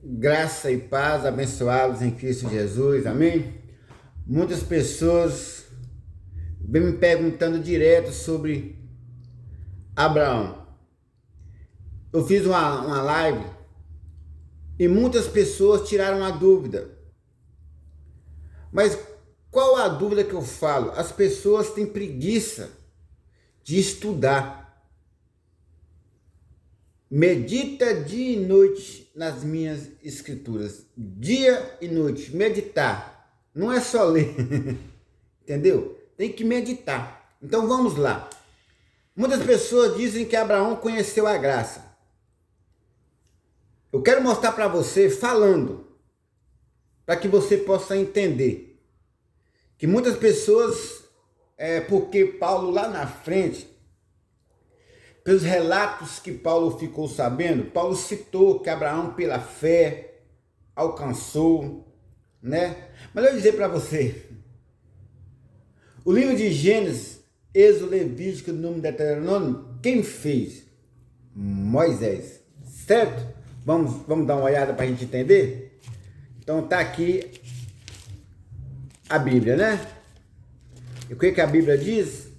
Graça e paz, abençoados em Cristo Jesus, amém? Muitas pessoas vêm me perguntando direto sobre Abraão. Eu fiz uma live e muitas pessoas tiraram a dúvida. Mas qual a dúvida que eu falo? As pessoas têm preguiça de estudar. Medita dia e noite nas minhas escrituras. Dia e noite. Meditar. Não é só ler. Entendeu? Tem que meditar. Então vamos lá. Muitas pessoas dizem que Abraão conheceu a graça. Eu quero mostrar para você falando. Para que você possa entender. Que muitas pessoas, porque Paulo lá na frente, pelos relatos que Paulo ficou sabendo, Paulo citou que Abraão pela fé alcançou, né? Mas eu vou dizer para você, o livro de Gênesis, Êxodo, Levítico, Número, Deuteronômio, quem fez? Moisés, certo? Vamos dar uma olhada para a gente entender? Então tá aqui a Bíblia, né? E o que a Bíblia diz?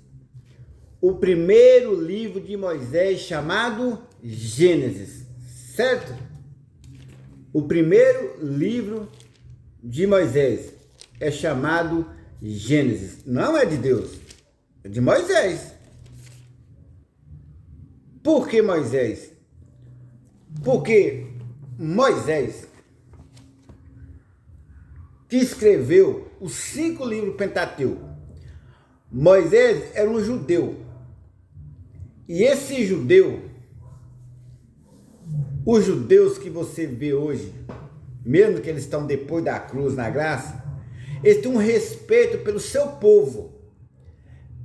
O primeiro livro de Moisés chamado Gênesis, certo? O primeiro livro de Moisés é chamado Gênesis. Não é de Deus, é de Moisés. Por que Moisés? Porque Moisés, que escreveu os 5 livros Pentateuco, Moisés era um judeu. E esse judeu, os judeus que você vê hoje, mesmo que eles estão depois da cruz, na graça, eles têm um respeito pelo seu povo.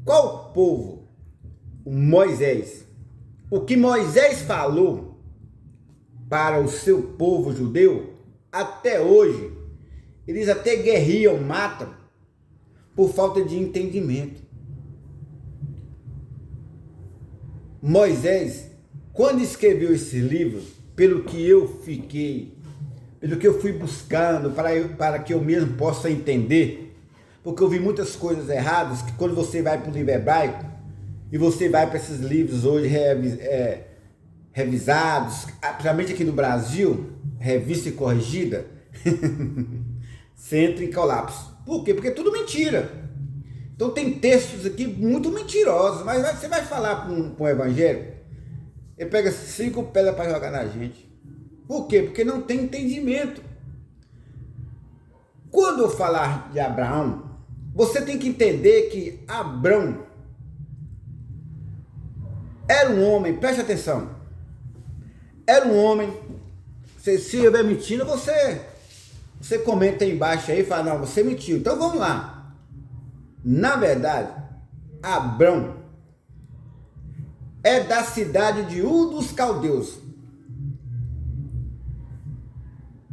Qual povo? O Moisés. O que Moisés falou para o seu povo judeu, até hoje, eles até guerriam, matam, por falta de entendimento. Moisés, quando escreveu esse livro, pelo que eu fui buscando, para que eu mesmo possa entender, porque eu vi muitas coisas erradas, que quando você vai para o livro hebraico, e você vai para esses livros hoje revisados, principalmente aqui no Brasil, revista e corrigida, você entra em colapso. Por quê? Porque é tudo mentira. Então tem textos aqui muito mentirosos, mas você vai falar para um evangélico, ele pega 5 pedras para jogar na gente. Por quê? Porque não tem entendimento. Quando eu falar de Abraão, você tem que entender que Abrão era um homem, preste atenção, era um homem, se eu estiver mentindo, você comenta aí embaixo aí e fala, não, você mentiu. Então vamos lá. Na verdade, Abrão é da cidade de Ur dos Caldeus.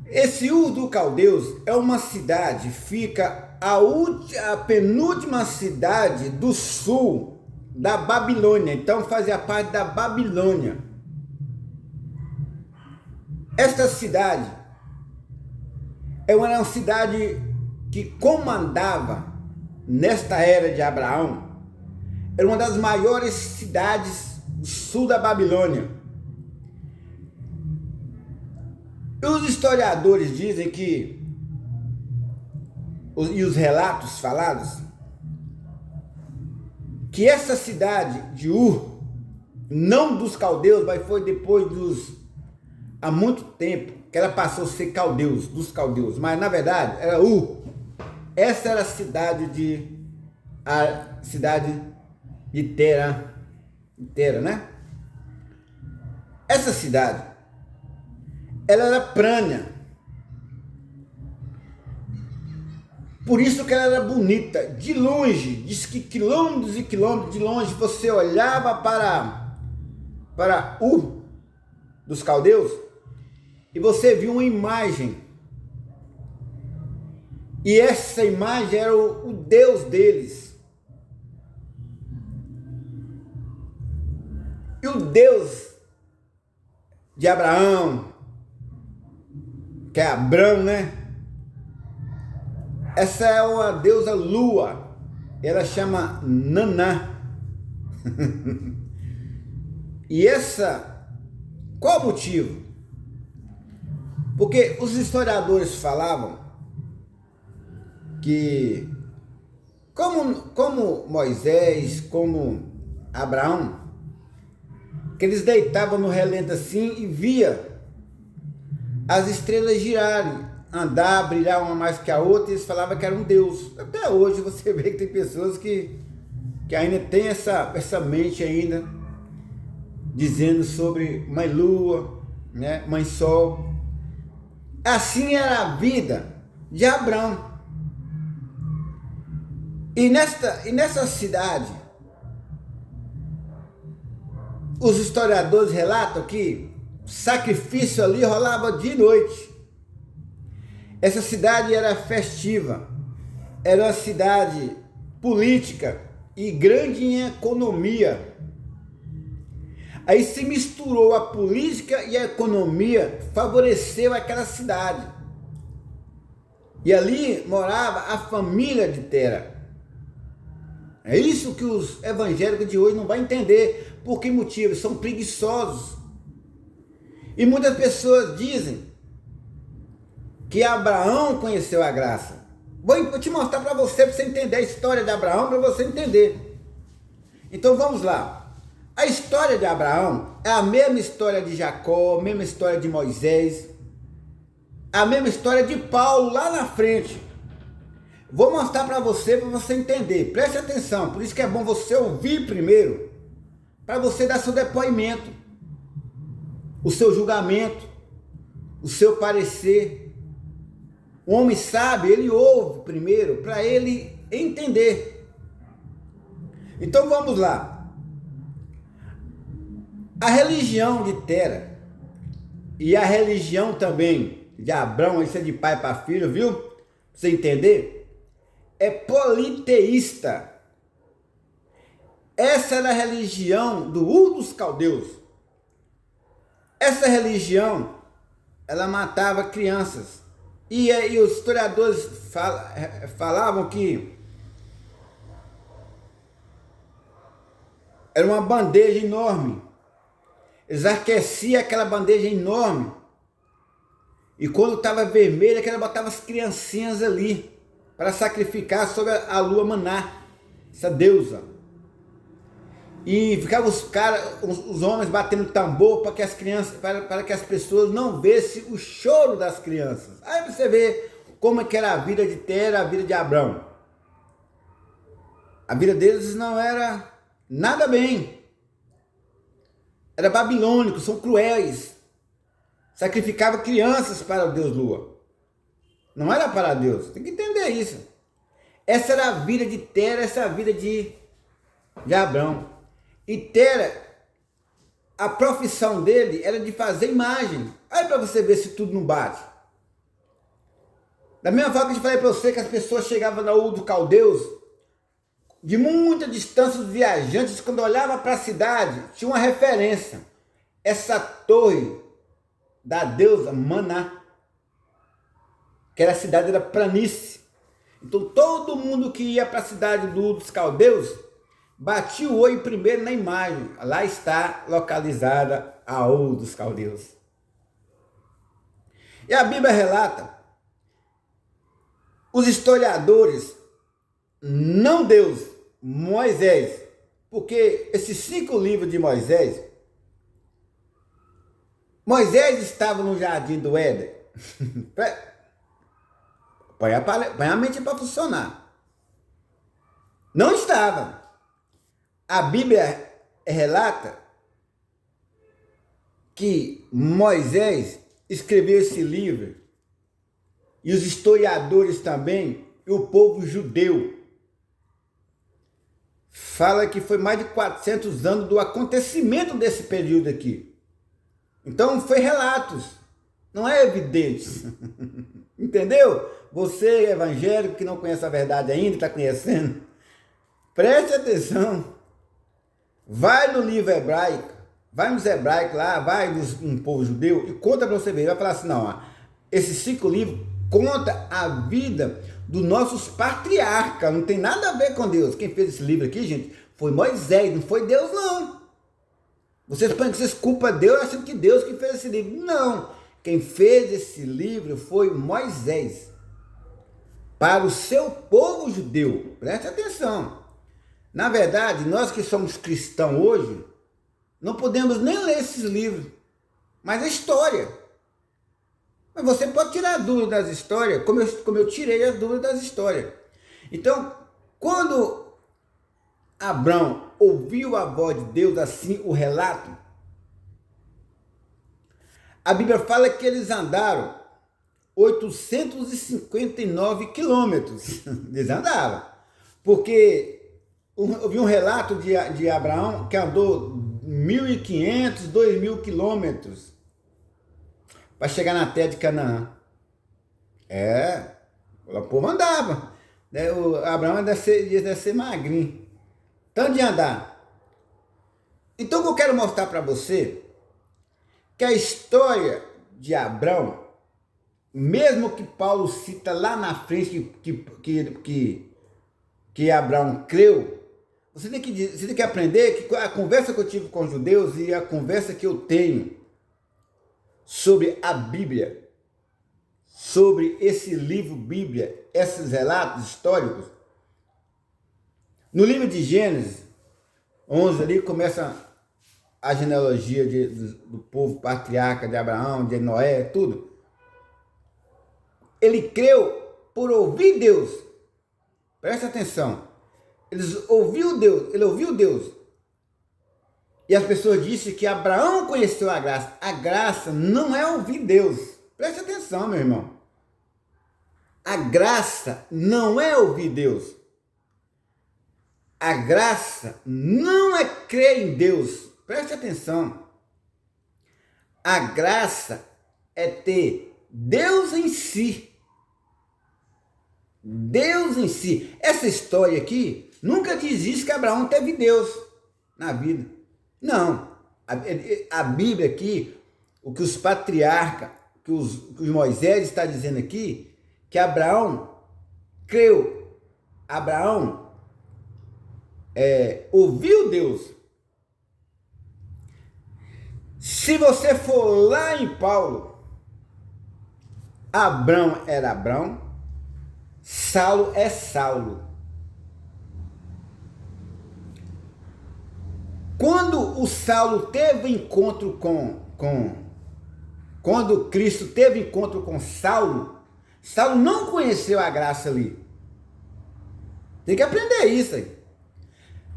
Esse Ur dos Caldeus é uma cidade, fica a penúltima cidade do sul da Babilônia. Então fazia parte da Babilônia. Esta cidade era uma cidade que comandava, nesta era de Abraão, era uma das maiores cidades do sul da Babilônia. E os historiadores dizem que, e os relatos falados, que essa cidade de Ur, não dos caldeus, mas foi depois há muito tempo, que ela passou a ser dos caldeus, mas na verdade era Ur. Essa era a cidade de Tera, né? Essa cidade, ela era prânia. Por isso que ela era bonita. De longe, diz que quilômetros e quilômetros de longe, você olhava para Ur dos caldeus e você viu uma imagem. E essa imagem era o Deus deles. E o Deus de Abraão, que é Abrão, né? Essa é uma deusa lua, ela chama Naná. E qual o motivo? Porque os historiadores falavam que como Moisés, como Abraão, que eles deitavam no relento assim e via as estrelas girarem, andar, brilhar uma mais que a outra, e eles falavam que era um Deus. Até hoje você vê que tem pessoas que ainda tem essa mente ainda, dizendo sobre Mãe Lua, né? Mãe Sol. Assim era a vida de Abrão. E nessa cidade, os historiadores relatam que o sacrifício ali rolava de noite. Essa cidade era festiva, era uma cidade política e grande em economia. Aí se misturou a política e a economia, favoreceu aquela cidade. E ali morava a família de Tera. É isso que os evangélicos de hoje não vão entender. Por que motivo? São preguiçosos. E muitas pessoas dizem que Abraão conheceu a graça. Vou te mostrar para você entender a história de Abraão, para você entender. Então vamos lá. A história de Abraão é a mesma história de Jacó, a mesma história de Moisés, a mesma história de Paulo lá na frente. Vou mostrar para você entender. Preste atenção, por isso que é bom você ouvir primeiro, para você dar seu depoimento, o seu julgamento, o seu parecer. O homem sábio, ele ouve primeiro, para ele entender. Então vamos lá. A religião de Tera e a religião também de Abrão, isso é de pai para filho, viu? Pra você entender? É politeísta. Essa era a religião do Ur dos Caldeus. Essa religião, ela matava crianças. E os historiadores falavam que era uma bandeja enorme. Eles aqueciam aquela bandeja enorme. E quando estava vermelha, ela botava as criancinhas ali para sacrificar sobre a lua Maná, essa deusa. E ficavam os homens batendo tambor para que as crianças, para que as pessoas não vissem o choro das crianças. Aí você vê como é que era a vida de Tera, a vida de Abrão. A vida deles não era nada bem. Era babilônico, são cruéis. Sacrificava crianças para o Deus Lua. Não era para Deus, tem que entender isso. Essa era a vida de Tera, essa é a vida de Abrão. E Tera, a profissão dele era de fazer imagem. Aí para você ver se tudo não bate. Da mesma forma que eu falei para você que as pessoas chegavam na Ur dos Caldeus, de muita distância, os viajantes, quando olhavam para a cidade, tinha uma referência. Essa torre da deusa Maná, que era a cidade, era planície. Então todo mundo que ia para a cidade do Ur dos Caldeus, batia o olho primeiro na imagem. Lá está localizada a Ur dos Caldeus. E a Bíblia relata, os historiadores, não Deus, Moisés, porque esses 5 livros de Moisés estava no jardim do Éden. Põe a mente para funcionar. Não estava. A Bíblia relata que Moisés escreveu esse livro, e os historiadores também, e o povo judeu, fala que foi mais de 400 anos do acontecimento desse período aqui. Então foi relatos, não é evidente. Entendeu? Você evangélico que não conhece a verdade ainda, está conhecendo, preste atenção. Vai no livro hebraico, vai nos hebraicos lá, vai no povo judeu e conta para você ver. Vai falar assim, não, Esses 5 livros contam a vida dos nossos patriarcas, não tem nada a ver com Deus. Quem fez esse livro aqui, gente, foi Moisés, não foi Deus, não. Vocês pensam que vocês culpam Deus achando que Deus que fez esse livro. Não. Quem fez esse livro foi Moisés. Para o seu povo judeu. Preste atenção. Na verdade, nós que somos cristãos hoje, não podemos nem ler esses livros. Mas é história. Mas você pode tirar dúvidas das histórias, como eu tirei as dúvidas das histórias. Então, quando Abraão ouviu a voz de Deus, assim o relato, a Bíblia fala que eles andaram 859 quilômetros. Eles andaram. Porque eu vi um relato de Abraão que andou 1.500, 2.000 quilômetros para chegar na terra de Canaã. O povo andava. O Abraão deve ser magrinho. Tanto de andar. Então, o que eu quero mostrar para você, que a história de Abraão, mesmo que Paulo cita lá na frente que Abraão creu, você tem que aprender que a conversa que eu tive com os judeus e a conversa que eu tenho sobre a Bíblia, sobre esse livro Bíblia, esses relatos históricos, no livro de Gênesis 11 ali começa a genealogia do povo patriarca de Abraão, de Noé, tudo. Ele creu por ouvir Deus. Presta atenção. Ele ouviu Deus. E as pessoas disseram que Abraão conheceu a graça. A graça não é ouvir Deus. Presta atenção, meu irmão. A graça não é ouvir Deus. A graça não é crer em Deus. Preste atenção. A graça é ter Deus em si. Deus em si. Essa história aqui nunca diz isso que Abraão teve Deus na vida. Não. A Bíblia aqui, o que os patriarcas, que os Moisés está dizendo aqui, que Abraão creu. Abraão ouviu Deus. Se você for lá em Paulo, Abrão era Abrão, Saulo é Saulo. Quando o Saulo teve encontro quando Cristo teve encontro com Saulo, Saulo não conheceu a graça ali. Tem que aprender isso aí.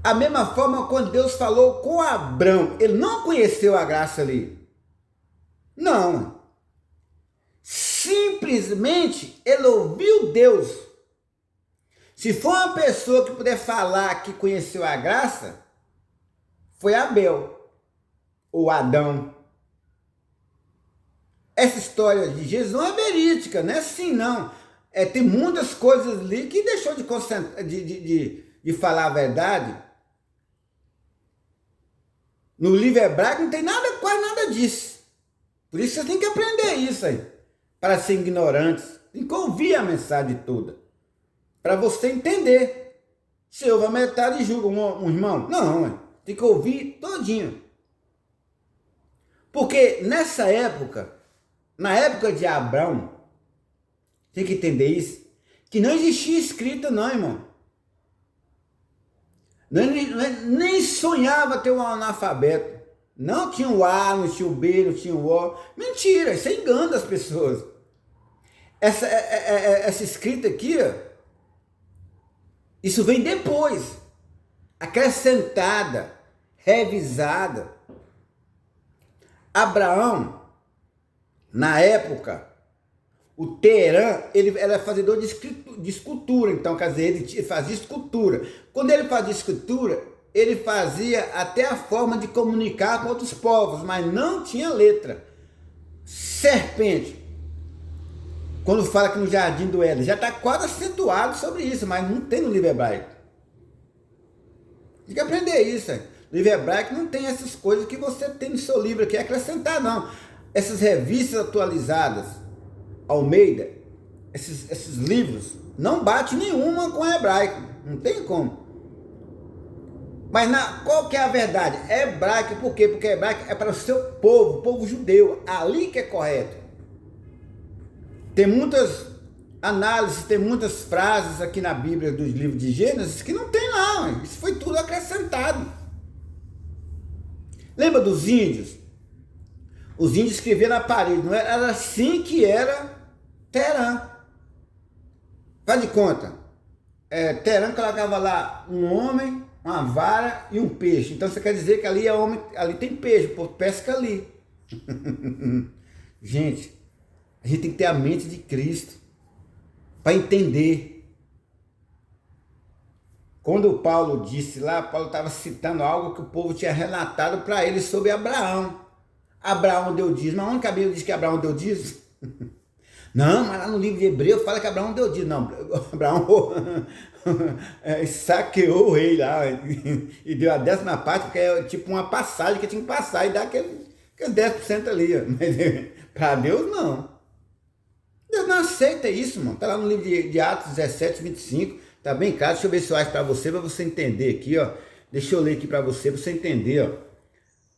A mesma forma quando Deus falou com Abrão, ele não conheceu a graça ali. Não. Simplesmente ele ouviu Deus. Se for uma pessoa que puder falar que conheceu a graça, foi Abel ou Adão. Essa história de Jesus não é verídica, não é assim não. Tem muitas coisas ali que deixou de falar a verdade. No livro hebraico não tem quase nada disso. Por isso você tem que aprender isso aí. Para ser ignorantes. Tem que ouvir a mensagem toda. Para você entender. Se ouve a metade e julga um irmão. Não, tem que ouvir todinho. Porque nessa época, na época de Abraão, tem que entender isso, que não existia escrita não, irmão. Nem sonhava ter um analfabeto. Não tinha o A, não tinha o B, não tinha o O. Mentira, isso é engano das pessoas. Essa escrita aqui, isso vem depois. Acrescentada, revisada. Abraão, na época, o Teherã, ele era fazedor de escultura, então, quer dizer, ele fazia escultura. Quando ele fazia escultura, ele fazia até a forma de comunicar com outros povos, mas não tinha letra. Serpente, quando fala que no jardim do Éden, já está quase acentuado sobre isso, mas não tem no livro hebraico. Tem que aprender isso. No livro hebraico não tem essas coisas que você tem no seu livro aqui, acrescentar não. Essas revistas atualizadas, Almeida, esses livros, não bate nenhuma com o hebraico, não tem como. Mas qual que é a verdade? É hebraico, por quê? Porque hebraico é para o seu povo, o povo judeu, ali que é correto. Tem muitas análises, tem muitas frases aqui na Bíblia dos livros de Gênesis que não tem não, isso foi tudo acrescentado. Lembra dos índios? Os índios escreviam na parede, não era assim que era Terã. Faz de conta, Terã colocava lá um homem, uma vara e um peixe. Então você quer dizer que ali é homem, ali tem peixe, o povo pesca ali. Gente, a gente tem que ter a mente de Cristo para entender. Quando o Paulo disse lá, Paulo estava citando algo que o povo tinha relatado para ele sobre Abraão. Abraão deu dízimo. Mas onde que a Bíblia diz que Abraão deu dízimo? Não, mas lá no livro de Hebreu fala que Abraão deu dízimo. Não, Abraão saqueou o rei lá e deu a 10ª parte, porque é tipo uma passagem que tinha que passar e dar aqueles 10% ali. Mas para Deus não. Deus não aceita isso, mano. Tá lá no livro de Atos 17, 25. Tá bem claro. Deixa eu ver se eu acho para você entender aqui, ó. Deixa eu ler aqui para você entender, ó.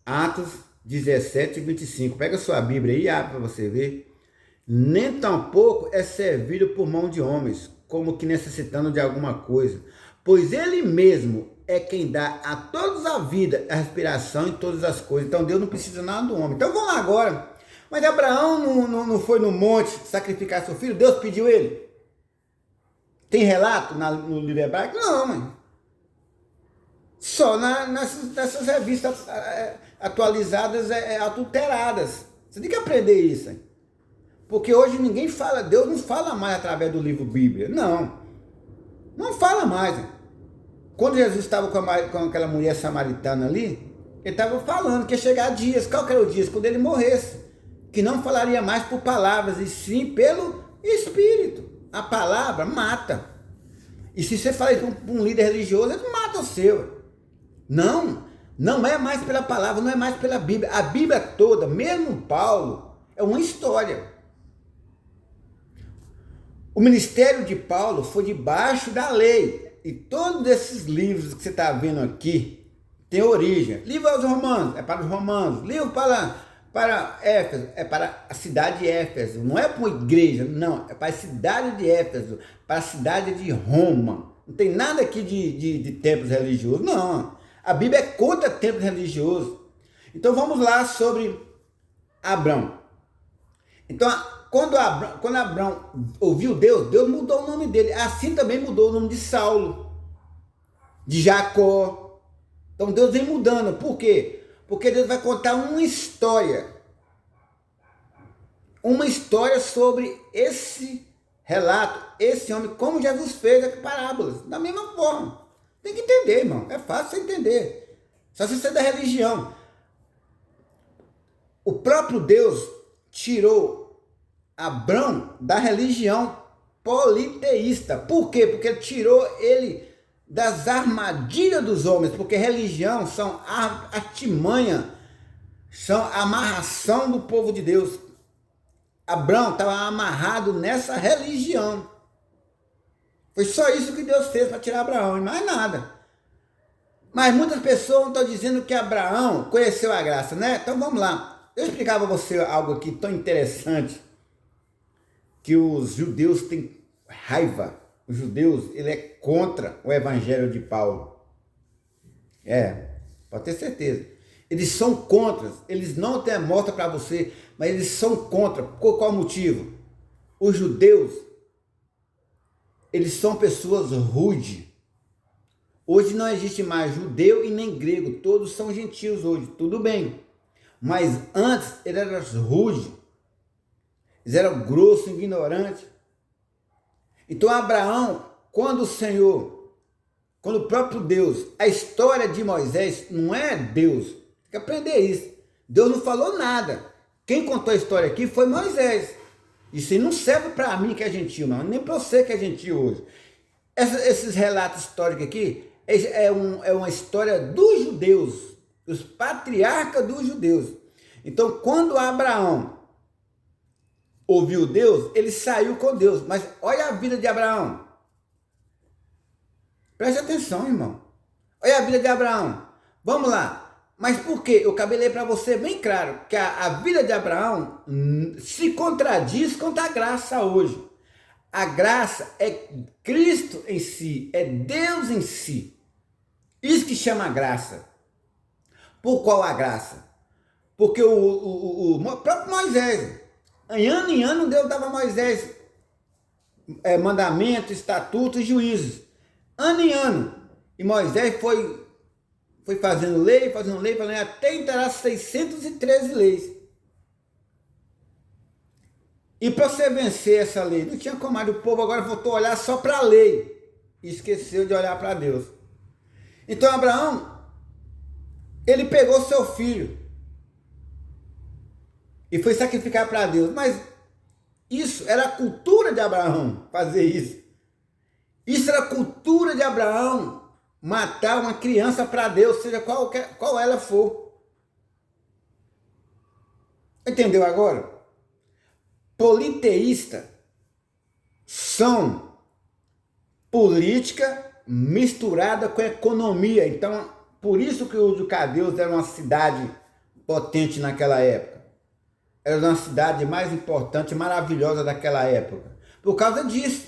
Atos 17, 25. Pega a sua Bíblia aí e abre para você ver. Nem tampouco é servido por mão de homens, como que necessitando de alguma coisa, pois ele mesmo é quem dá a todos a vida, a respiração e todas as coisas. Então Deus não precisa nada do homem. Então vamos lá agora. Mas Abraão não foi no monte sacrificar seu filho? Deus pediu ele? Tem relato no livro hebraico? Não, mãe. Só nessas revistas atualizadas, adulteradas. Você tem que aprender isso, hein? Porque hoje ninguém fala, Deus não fala mais através do livro Bíblia. Não fala mais. Quando Jesus estava com aquela mulher samaritana ali, ele estava falando que ia chegar dias. Qual que era o dia? Quando ele morresse. Que não falaria mais por palavras, e sim pelo Espírito. A palavra mata. E se você fala isso para um líder religioso, ele mata o seu. Não é mais pela palavra, não é mais pela Bíblia. A Bíblia toda, mesmo Paulo, é uma história. O ministério de Paulo foi debaixo da lei. E todos esses livros que você está vendo aqui têm origem. Livro aos Romanos, é para os romanos. Livro para Éfeso, é para a cidade de Éfeso. Não é para uma igreja, não. É para a cidade de Éfeso, para a cidade de Roma. Não tem nada aqui de templos religiosos, não. A Bíblia é contra templos religiosos. Então vamos lá sobre Abrão. Então, quando Abrão ouviu Deus, Deus mudou o nome dele. Assim também mudou o nome de Saulo, de Jacó. Então Deus vem mudando. Por quê? Porque Deus vai contar uma história. Uma história sobre esse relato, esse homem, como Jesus fez as parábolas. Da mesma forma. Tem que entender, irmão. É fácil você entender. Só se você é da religião. O próprio Deus tirou Abrão da religião politeísta. Por quê? Porque ele tirou ele das armadilhas dos homens. Porque religião são artimanha, são amarração do povo de Deus. Abrão estava amarrado nessa religião. Foi só isso que Deus fez para tirar Abraão, e mais nada. Mas muitas pessoas estão dizendo que Abraão conheceu a graça, né? Então vamos lá. Eu explicar para você algo aqui tão interessante, que os judeus têm raiva. Os judeus, ele é contra o evangelho de Paulo. Pode ter certeza. Eles são contra, eles não têm mostra para você, mas eles são contra. Por qual motivo? Os judeus, eles são pessoas rudes. Hoje não existe mais judeu e nem grego, todos são gentios hoje, tudo bem. Mas antes eles eram rudes, eles eram grossos, ignorantes. Então Abraão, quando o próprio Deus, a história de Moisés não é Deus, tem que aprender isso. Deus não falou nada. Quem contou a história aqui foi Moisés. Isso aí não serve para mim que é gentil, não, nem para você que é gentil hoje. Esses relatos históricos aqui é uma história dos judeus, dos patriarcas dos judeus. Então, quando Abraão ouviu Deus, ele saiu com Deus. Mas olha a vida de Abraão. Preste atenção, irmão. Olha a vida de Abraão. Vamos lá. Mas por quê? Eu acabei de ler para você bem claro que a vida de Abraão se contradiz contra a graça hoje. A graça é Cristo em si, é Deus em si. Isso que chama graça. Por qual a graça? Porque o próprio Moisés, em ano, Deus dava a Moisés mandamentos, estatutos e juízos. Ano em ano. E Moisés foi fazendo lei, até entrar 613 leis. E para você vencer essa lei, não tinha como mais. O povo agora voltou a olhar só para a lei e esqueceu de olhar para Deus. Então Abraão, ele pegou seu filho e foi sacrificar para Deus. Mas isso era a cultura de Abraão, fazer isso. Isso era a cultura de Abraão, matar uma criança para Deus, seja qual ela for. Entendeu agora? Politeístas são política misturada com economia. Então, por isso que os judeus era uma cidade potente naquela época. Era uma cidade mais importante, maravilhosa daquela época. Por causa disso,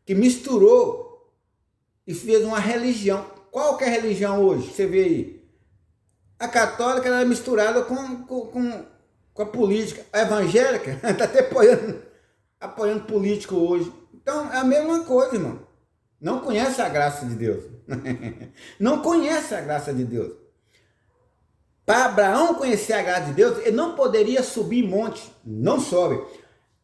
que misturou e fez uma religião. Qual que é a religião hoje? Você vê aí. A católica era misturada com a política. A evangélica está até apoiando político hoje. Então é a mesma coisa, irmão. Não conhece a graça de Deus. Não conhece a graça de Deus. Para Abraão conhecer a graça de Deus, ele não poderia subir em monte. Não sobe.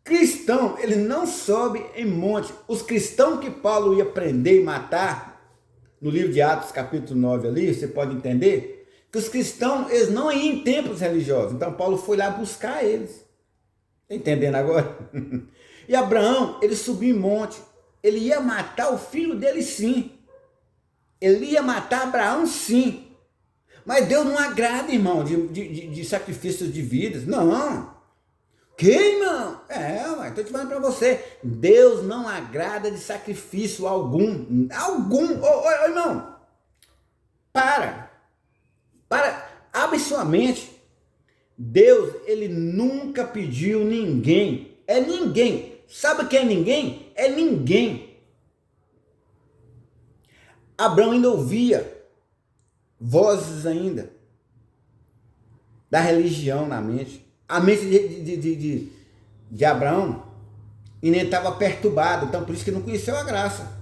Cristão, ele não sobe em monte. Os cristãos que Paulo ia prender e matar, no livro de Atos, capítulo 9 ali, você pode entender que os cristãos, eles não iam em templos religiosos. Então Paulo foi lá buscar eles. Está entendendo agora? E Abraão, ele subiu em monte. Ele ia matar o filho dele, sim. Ele ia matar Abraão, sim. Mas Deus não agrada, irmão, de sacrifícios de vidas. Não. Que, irmão? Estou te falando para você. Deus não agrada de sacrifício algum. Algum. Ô, irmão. Para. Abre sua mente. Deus, ele nunca pediu ninguém. É ninguém. Sabe quem é ninguém? É ninguém. Abraão ainda ouvia vozes ainda da religião na mente. A mente de Abraão ainda estava perturbada. Então por isso que não conheceu a graça.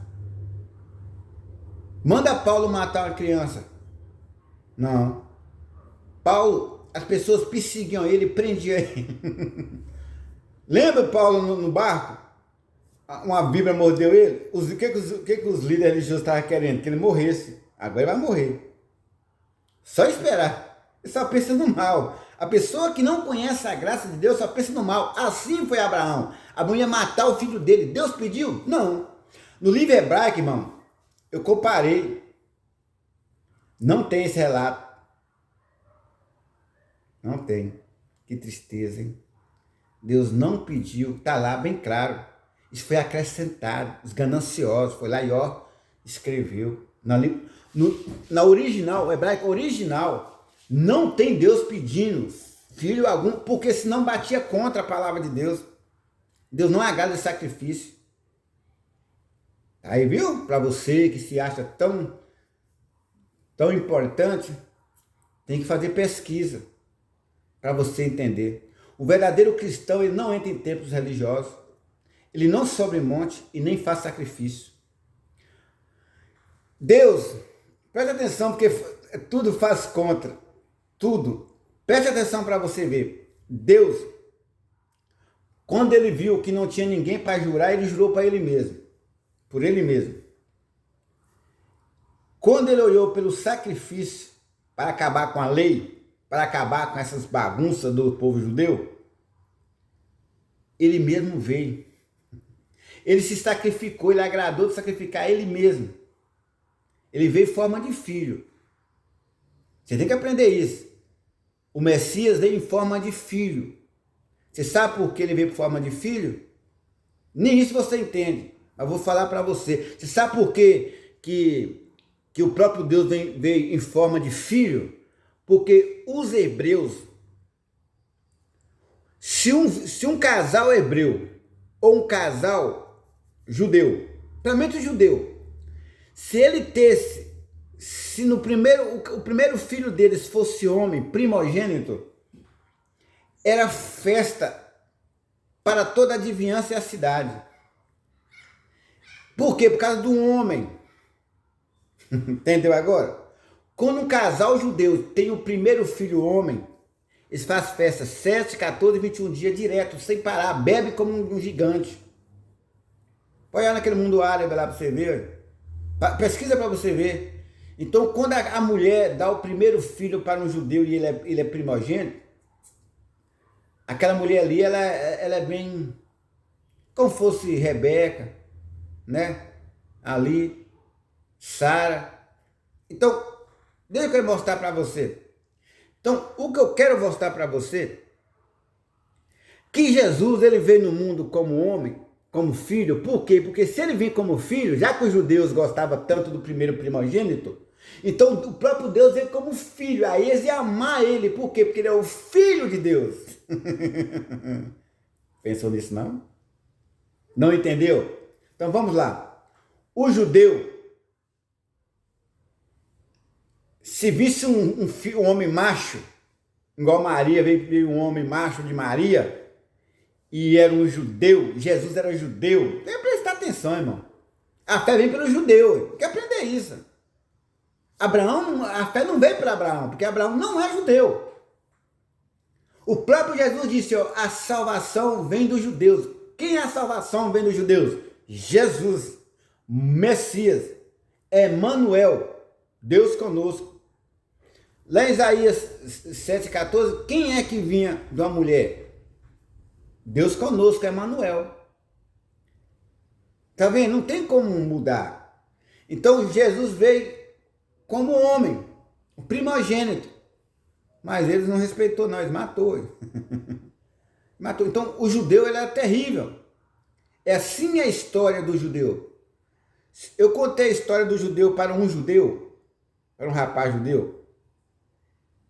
Manda Paulo matar uma criança. Não. Paulo, as pessoas perseguiam ele, prendiam ele. Lembra Paulo no barco? Uma víbora mordeu ele? O que os líderes religiosos estavam querendo? Que ele morresse. Agora ele vai morrer. Só esperar. Ele só pensa no mal. A pessoa que não conhece a graça de Deus só pensa no mal. Assim foi Abraão. Abraão ia matar o filho dele. Deus pediu? Não. No livro hebraico, irmão, eu comparei. Não tem esse relato. Não tem. Que tristeza, hein? Deus não pediu. Está lá bem claro. Isso foi acrescentado. Os gananciosos. Foi lá e escreveu. Na original, o hebraico original, não tem Deus pedindo filho algum, porque senão batia contra a palavra de Deus. Deus não agrada de sacrifício. Aí, viu? Para você que se acha tão importante, tem que fazer pesquisa para você entender. O verdadeiro cristão, ele não entra em templos religiosos, ele não sobe em monte e nem faz sacrifício. Deus, preste atenção, porque tudo faz contra. Tudo. Preste atenção para você ver. Deus, quando ele viu que não tinha ninguém para jurar, ele jurou para ele mesmo. Por ele mesmo. Quando ele olhou pelo sacrifício para acabar com a lei, para acabar com essas bagunças do povo judeu, ele mesmo veio. Ele se sacrificou, ele agradou de sacrificar ele mesmo. Ele veio em forma de filho. Você tem que aprender isso. O Messias veio em forma de filho. Você sabe por que ele veio por forma de filho? Nem isso você entende. Mas vou falar para você. Você sabe por que o próprio Deus veio em forma de filho? Porque os hebreus, se um casal hebreu ou um casal judeu, principalmente o judeu, se no o primeiro filho deles fosse homem, primogênito, era festa para toda a adivinhança e a cidade. Por quê? Por causa do homem. Entendeu agora? Quando um casal judeu tem o primeiro filho homem, eles fazem festa 7, 14, 21 dias direto, sem parar, bebe como um gigante. Pode olhar naquele mundo árabe lá para você ver. Pesquisa para você ver. Então, quando a mulher dá o primeiro filho para um judeu e ele é primogênito, aquela mulher ali, ela é bem como fosse Rebeca, né? Ali, Sara. Então, deixa eu quero mostrar para você. Então, o que eu quero mostrar para você, que Jesus, ele veio no mundo como homem, como filho. Por quê? Porque se ele vir como filho, já que os judeus gostavam tanto do primeiro primogênito, então o próprio Deus veio como filho. Aí eles iam amar ele. Por quê? Porque ele é o filho de Deus. Pensou nisso não? Não entendeu? Então vamos lá. O judeu, se visse um homem macho, igual Maria, veio um homem macho de Maria, e era um judeu, Jesus era judeu, tem que prestar atenção, irmão. A fé vem pelo judeu, tem que aprender isso. Abraão, a fé não veio para Abraão, porque Abraão não é judeu. O próprio Jesus disse, ó, a salvação vem dos judeus. Quem é a salvação vem dos judeus? Jesus, Messias, Emanuel, Deus conosco. Lá em Isaías 7,14, quem é que vinha de uma mulher? Deus conosco, Emanuel. Tá vendo? Não tem como mudar. Então Jesus veio como homem, o primogênito. Mas eles não respeitou, não, eles matou. Matou. Então o judeu, ele era terrível. É assim a história do judeu. Eu contei a história do judeu para um rapaz judeu.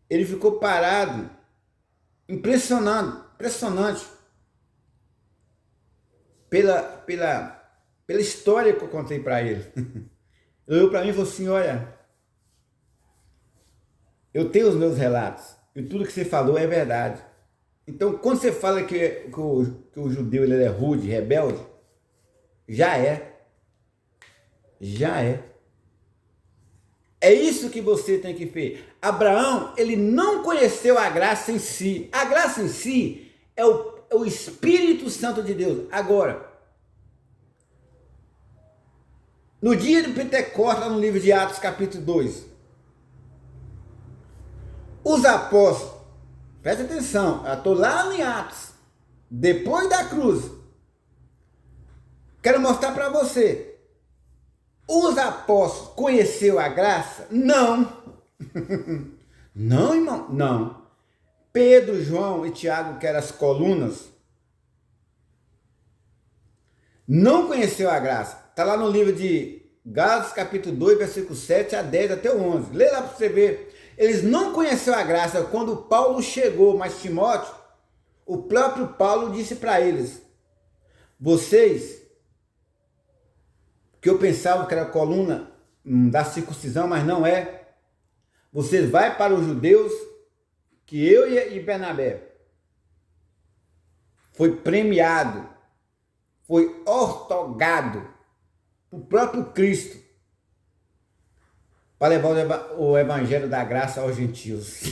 Ele ficou parado, impressionante pela história que eu contei para ele. Ele olhou para mim e falou assim, olha, eu tenho os meus relatos, e tudo que você falou é verdade. Então, quando você fala que o judeu ele é rude, rebelde, já é. Já é. É isso que você tem que ver. Abraão, ele não conheceu a graça em si. A graça em si é o Espírito Santo de Deus. Agora, no dia de Pentecostes, no livro de Atos, capítulo 2, os apóstolos, presta atenção, eu estou lá em Atos, depois da cruz, quero mostrar para você. Os apóstolos conheceu a graça? Não. Não, irmão, não. Pedro, João e Tiago, que eram as colunas, não conheceu a graça. Está lá no livro de Gálatas, capítulo 2, versículo 7 a 10 até o 11. Lê lá para você ver. Eles não conheceram a graça quando Paulo chegou, mas Timóteo, o próprio Paulo disse para eles, vocês, que eu pensava que era coluna da circuncisão, mas não é, vocês vão para os judeus, que eu e Bernabé foi premiado, foi ortogado o próprio Cristo para levar o evangelho da graça aos gentios.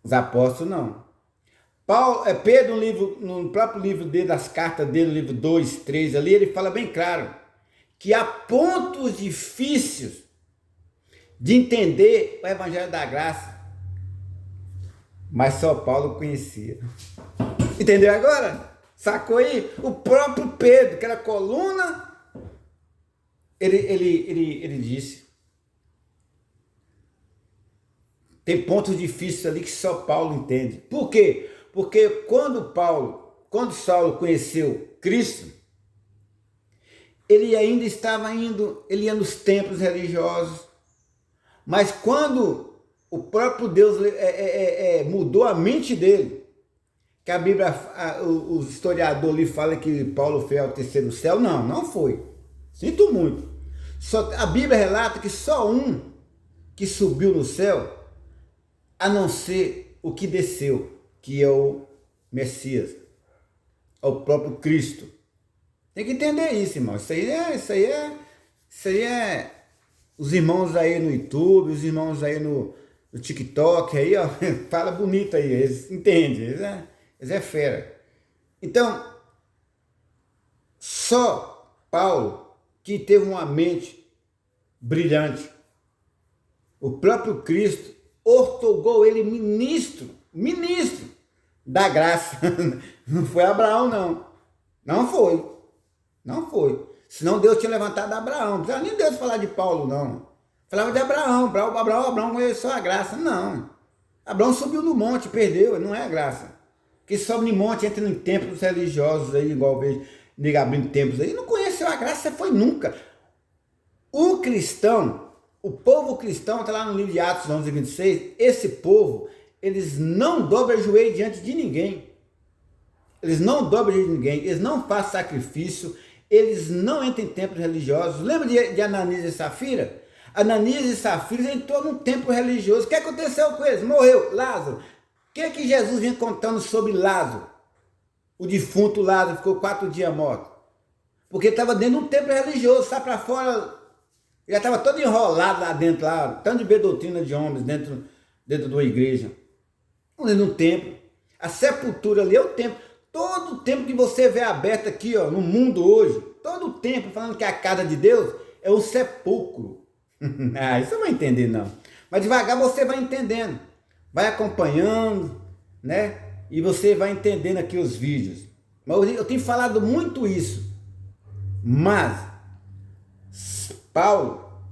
Os apóstolos não. Pedro, no próprio livro dele, das cartas dele, no livro 2, 3, ali, ele fala bem claro que há pontos difíceis de entender o evangelho da graça, mas só Paulo conhecia. Entendeu agora? Sacou aí? O próprio Pedro, que era coluna, ele disse, Tem pontos difíceis ali que só Paulo entende. Por quê? Porque quando Saulo conheceu Cristo, ele ainda estava indo, ele ia nos templos religiosos, mas quando o próprio Deus mudou a mente dele, que a Bíblia, o historiador ali fala que Paulo foi ao terceiro céu, não foi. Sinto muito. A Bíblia relata que só um que subiu no céu, a não ser o que desceu, que é o Messias, é o próprio Cristo. Tem que entender isso, irmão. Isso aí é os irmãos aí no YouTube, os irmãos aí no TikTok, aí, ó, fala bonito aí, eles entendem, eles é fera. Então, só Paulo que teve uma mente brilhante. O próprio Cristo ortogou ele ministro da graça. Não foi Abraão, não. Não foi. Senão Deus tinha levantado Abraão. Não precisava nem Deus falar de Paulo, não. Falava de Abraão. Abraão conheceu a graça. Não. Abraão subiu no monte, perdeu. Não é a graça. Que sobe no monte, entra em templos religiosos aí, igual vejo nega abrindo templos aí. Não conheceu a graça, foi nunca. O cristão, o povo cristão, está lá no livro de Atos 11:26, esse povo, eles não dobram joelho diante de ninguém. Eles não dobram joelho de ninguém, eles não fazem sacrifício, eles não entram em templos religiosos. Lembra de Ananias e Safira? Ananias e Safira entrou num templo religioso. O que aconteceu com eles? Morreu Lázaro. O que Jesus vinha contando sobre Lázaro? O defunto Lázaro ficou 4 dias morto. Porque estava dentro de um templo religioso, sai para fora, já estava todo enrolado lá dentro, lá, tanto de ver doutrina de homens dentro de uma igreja. Dentro de um templo. A sepultura ali é o templo. Todo o templo que você vê aberto aqui, ó, no mundo hoje, todo o templo falando que é a casa de Deus é um sepulcro. Isso você não vai entender, não. Mas devagar você vai entendendo. Vai acompanhando, né? E você vai entendendo aqui os vídeos. Mas eu tenho falado muito isso. Mas Paulo,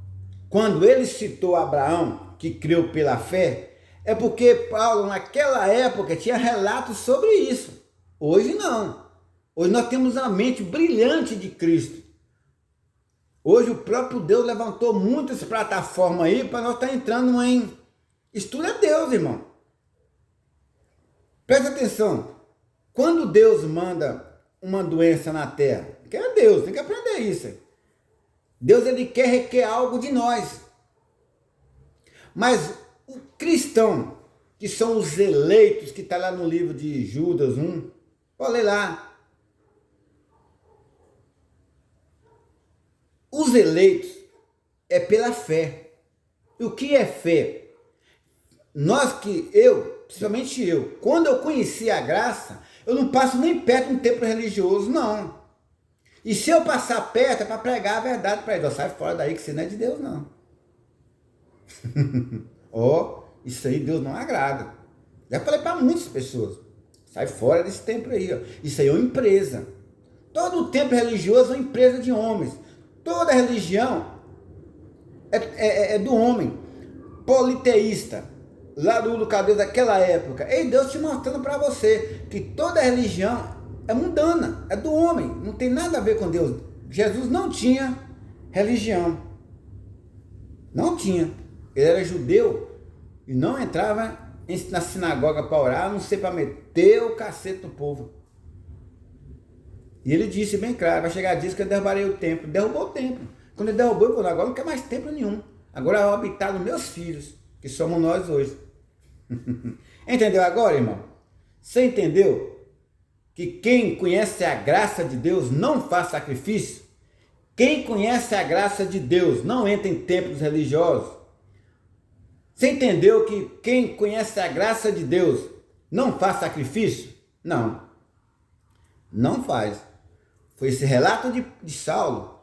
quando ele citou Abraão, que creu pela fé, é porque Paulo, naquela época, tinha relatos sobre isso. Hoje não. Hoje nós temos a mente brilhante de Cristo. Hoje o próprio Deus levantou muitas plataformas aí para nós estar entrando em... Estudo é Deus, irmão. Presta atenção. Quando Deus manda uma doença na terra, que é Deus, tem que aprender isso. Deus, ele quer requer algo de nós. Mas o cristão, que são os eleitos, que está lá no livro de Judas 1, pode ler lá. Os eleitos é pela fé. E o que é fé? Principalmente eu, quando eu conheci a graça, eu não passo nem perto de um templo religioso, não. E se eu passar perto, é para pregar a verdade para eles. Sai fora daí que você não é de Deus, não. Isso aí Deus não agrada. Já falei para muitas pessoas. Sai fora desse templo aí, ó. Isso aí é uma empresa. Todo o templo religioso é uma empresa de homens. Toda religião é do homem. Politeísta. Lá do Caldeus daquela época. E Deus te mostrando para você que toda religião é mundana, é do homem. Não tem nada a ver com Deus. Jesus não tinha religião. Não tinha. Ele era judeu e não entrava na sinagoga para orar, a não ser para meter o cacete no povo. E ele disse bem claro, vai chegar dias que eu derrubarei o templo. Derrubou o templo. Quando ele derrubou, ele falou, agora não quer mais templo nenhum. Agora eu vou habitar nos meus filhos, que somos nós hoje. Entendeu agora, irmão? Você entendeu que quem conhece a graça de Deus não faz sacrifício? Quem conhece a graça de Deus não entra em templos religiosos? Você entendeu que quem conhece a graça de Deus não faz sacrifício? Não. Não faz. Foi esse relato de Saulo.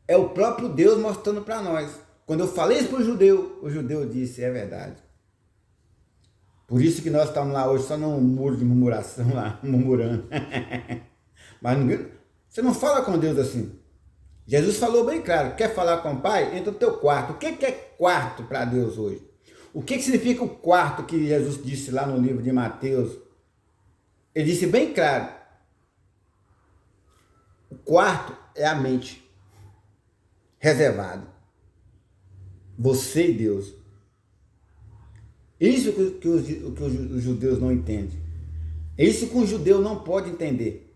É o próprio Deus mostrando para nós. Quando eu falei isso para o judeu disse, é verdade. Por isso que nós estamos lá hoje só num muro de murmuração lá, murmurando. Mas você não fala com Deus assim. Jesus falou bem claro, quer falar com o Pai? Entra no teu quarto. O que é quarto para Deus hoje? O que significa o quarto que Jesus disse lá no livro de Mateus? Ele disse bem claro. O quarto é a mente reservada. Você e Deus. Isso que os judeus não entendem. É isso que um judeu não pode entender.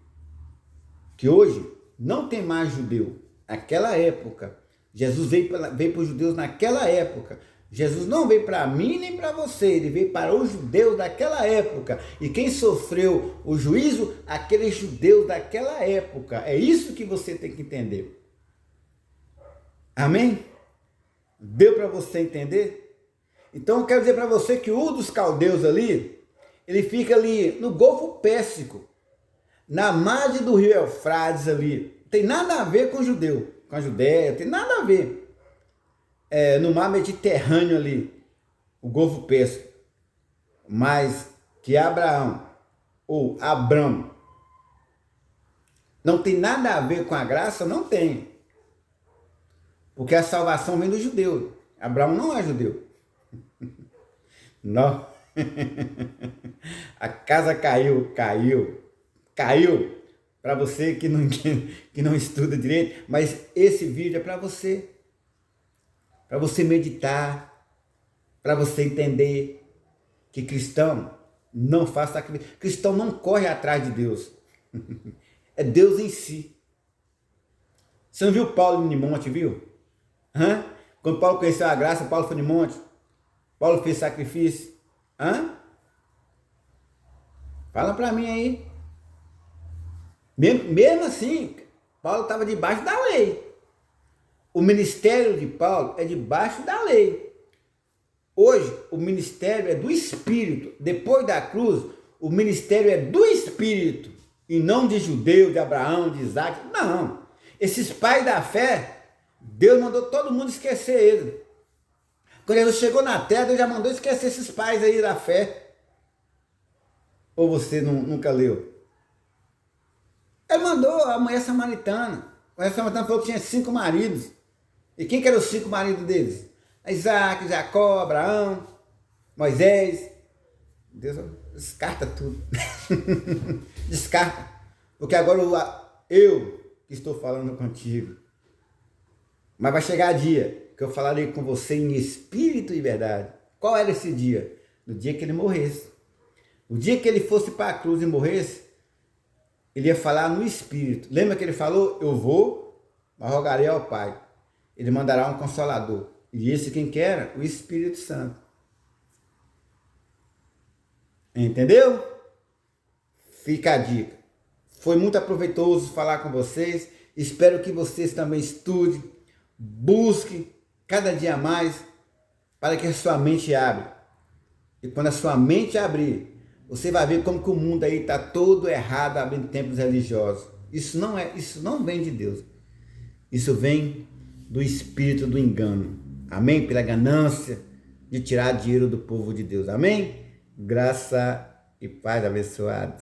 Que hoje não tem mais judeu. Naquela época, Jesus veio para os judeus naquela época. Jesus não veio para mim nem para você, ele veio para os judeus daquela época. E quem sofreu o juízo? Aqueles judeus daquela época. É isso que você tem que entender. Amém? Deu para você entender? Então eu quero dizer para você que o dos caldeus ali, ele fica ali no Golfo Pérsico, na margem do rio Eufrates ali. Não tem nada a ver com o judeu, com a Judéia, tem nada a ver. No mar Mediterrâneo ali, o Golfo Pérsico. Mas que Abraão, ou Abrão, não tem nada a ver com a graça? Não tem. Porque a salvação vem do judeu. Abraão não é judeu. Não. A casa caiu. Para você que não estuda direito, mas esse vídeo é para você. Para você meditar, para você entender que cristão não faz sacrifício. Cristão não corre atrás de Deus. É Deus em si. Você não viu Paulo em monte, viu? Quando Paulo conheceu a graça, Paulo foi em monte. Paulo fez sacrifício. Fala para mim aí. Mesmo assim, Paulo estava debaixo da lei. O ministério de Paulo é debaixo da lei. Hoje, o ministério é do Espírito. Depois da cruz, o ministério é do Espírito. E não de judeu, de Abraão, de Isaac. Não. Esses pais da fé, Deus mandou todo mundo esquecer ele. Quando Jesus chegou na terra, Deus já mandou esquecer esses pais aí da fé. Ou você nunca leu? Ele mandou a mulher samaritana. A mulher samaritana falou que tinha 5 maridos. E quem que eram os 5 maridos deles? Isaac, Jacó, Abraão, Moisés. Deus descarta tudo. Descarta. Porque agora eu que estou falando contigo. Mas vai chegar dia que eu falarei com você em espírito e verdade. Qual era esse dia? No dia que ele morresse. O dia que ele fosse para a cruz e morresse, ele ia falar no espírito. Lembra que ele falou? Eu vou, mas rogarei ao Pai. Ele mandará um Consolador. E esse quem que era? O Espírito Santo. Entendeu? Fica a dica. Foi muito aproveitoso falar com vocês. Espero que vocês também estudem, busquem cada dia mais para que a sua mente abra. E quando a sua mente abrir, você vai ver como que o mundo aí está todo errado, abrindo templos religiosos. Isso não vem de Deus. Isso vem do espírito do engano. Amém? Pela ganância de tirar dinheiro do povo de Deus. Amém? Graça e paz abençoada.